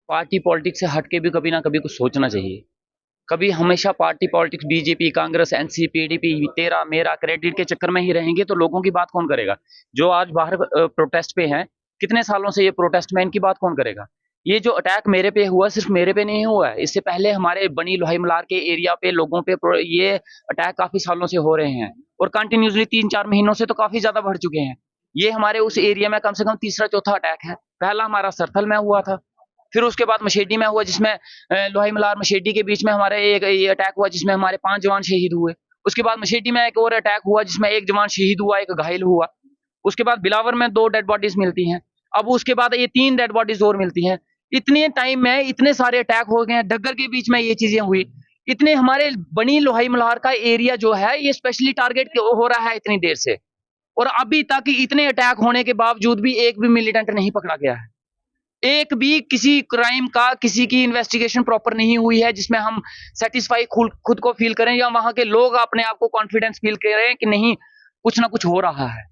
Party politics से हट के भी कभी ना कभी कुछ सोचना चाहिए। कभी हमेशा party politics BJP, Congress, NC, PDP, तेरा मेरा क्रेडिट के चक्कर में ही रहेंगे तो लोगों की बात कौन करेगा? जो आज बाहर प्रोटेस्ट पे हैं, कितने सालों से ये प्रोटेस्ट में, इनकी बात कौन करेगा? ये जो अटैक मेरे पे हुआ सिर्फ मेरे पे नहीं हुआ है, इससे पहले हमारे बनी लोहाई मलार के एरिया पे लोगों पे ये अटैक काफी सालों से हो रहे हैं और कंटिन्यूसली 3-4 महीनों से तो काफी ज्यादा बढ़ चुके हैं। ये हमारे उस एरिया में कम से कम तीसरा चौथा अटैक है। पहला हमारा सरथल में हुआ था, फिर उसके बाद मशेडी में हुआ जिसमें लोहाई मलार मशेडी के बीच में हमारे एक ये अटैक हुआ जिसमें हमारे 5 जवान शहीद हुए। उसके बाद मशेडी में एक और अटैक हुआ जिसमें 1 जवान शहीद हुआ, 1 घायल हुआ। उसके बाद बिलावर में 2 डेड बॉडीज मिलती हैं। अब उसके बाद ये 3 डेड बॉडीज और मिलती हैं। इतने टाइम में इतने सारे अटैक हो गए हैं, डग्गर के बीच में ये चीजें हुई। इतने हमारे बनी लोहाई मल्हार का एरिया जो है ये स्पेशली टारगेट हो रहा है इतनी देर से, और अभी तक इतने अटैक होने के बावजूद भी एक भी मिलिटेंट नहीं पकड़ा गया है। एक भी किसी क्राइम का किसी की इन्वेस्टिगेशन प्रॉपर नहीं हुई है जिसमें हम सेटिस्फाई खुद को फील करें या वहां के लोग अपने आप को कॉन्फिडेंस फील करें कि नहीं कुछ ना कुछ हो रहा है।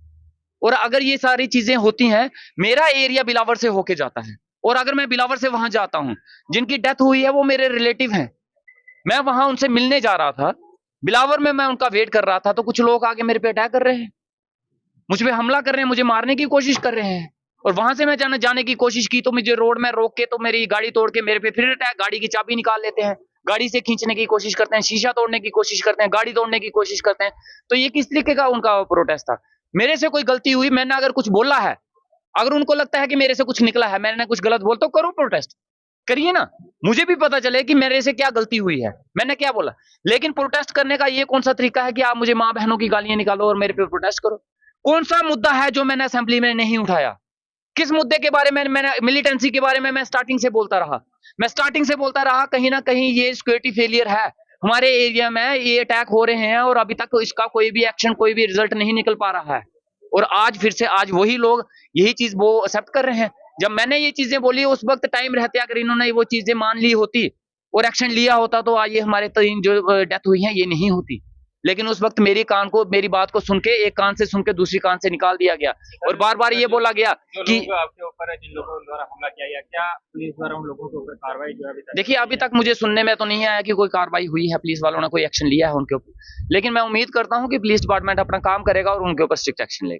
और अगर ये सारी चीजें होती हैं, मेरा एरिया बिलावर से होके जाता है और अगर मैं बिलावर से वहां जाता हूं, जिनकी डेथ हुई है वो मेरे रिलेटिव हैं, मैं वहां उनसे मिलने जा रहा था, बिलावर में मैं उनका वेट कर रहा था, तो कुछ लोग आगे मेरे पे अटैक कर रहे हैं, मुझ पे हमला कर रहे हैं, मुझे मारने की कोशिश कर रहे हैं। और वहां से मैं जाने की कोशिश की तो मुझे रोड में रोक के तो मेरी गाड़ी तोड़ के मेरे पे फिर अटैक, गाड़ी की चाबी निकाल लेते हैं, गाड़ी से खींचने की कोशिश करते हैं, शीशा तोड़ने की कोशिश करते हैं, गाड़ी तोड़ने की कोशिश करते हैं। तो ये किस तरीके का उनका प्रोटेस्ट था? मेरे से कोई गलती हुई, मैंने अगर कुछ बोला है, अगर उनको लगता है कि मेरे से कुछ निकला है, मैंने कुछ गलत बोल तो करो प्रोटेस्ट, करिए ना, मुझे भी पता चले कि मेरे से क्या गलती हुई है, मैंने क्या बोला। लेकिन प्रोटेस्ट करने का ये कौन सा तरीका है कि आप मुझे माँ बहनों की गालियां निकालो और मेरे पे प्रोटेस्ट करो? कौन सा मुद्दा है जो मैंने असेंबली में नहीं उठाया? किस मुद्दे के बारे में मैंने मिलिटेंसी के बारे में मैं स्टार्टिंग से बोलता रहा? मैं स्टार्टिंग से बोलता रहा कहीं ना कहीं ये सिक्योरिटी फेलियर है हमारे एरिया में, ये अटैक हो रहे हैं और अभी तक इसका कोई भी एक्शन, कोई भी रिजल्ट नहीं निकल पा रहा है। और आज फिर से आज वही लोग यही चीज वो एक्सेप्ट कर रहे हैं। जब मैंने ये चीजें बोली उस वक्त टाइम रहते अगर इन्होंने वो चीजें मान ली होती और एक्शन लिया होता तो आज ये हमारे 3 जो डेथ हुई है ये नहीं होती। लेकिन उस वक्त मेरी बात को सुन के, एक कान से सुन के दूसरी कान से निकाल दिया गया और बार बार ये बोला गया कि आपके ऊपर है, जिन लोगों द्वारा हमला किया गया, क्या पुलिस द्वारा उन लोगों के ऊपर कार्रवाई जो है देखिए अभी तक मुझे सुनने में तो नहीं आया कि कोई कार्रवाई हुई है, पुलिस वालों ने कोई एक्शन लिया है उनके ऊपर, लेकिन मैं उम्मीद करता हूं कि पुलिस डिपार्टमेंट अपना काम करेगा और उनके ऊपर स्ट्रिक्ट एक्शन लेगा।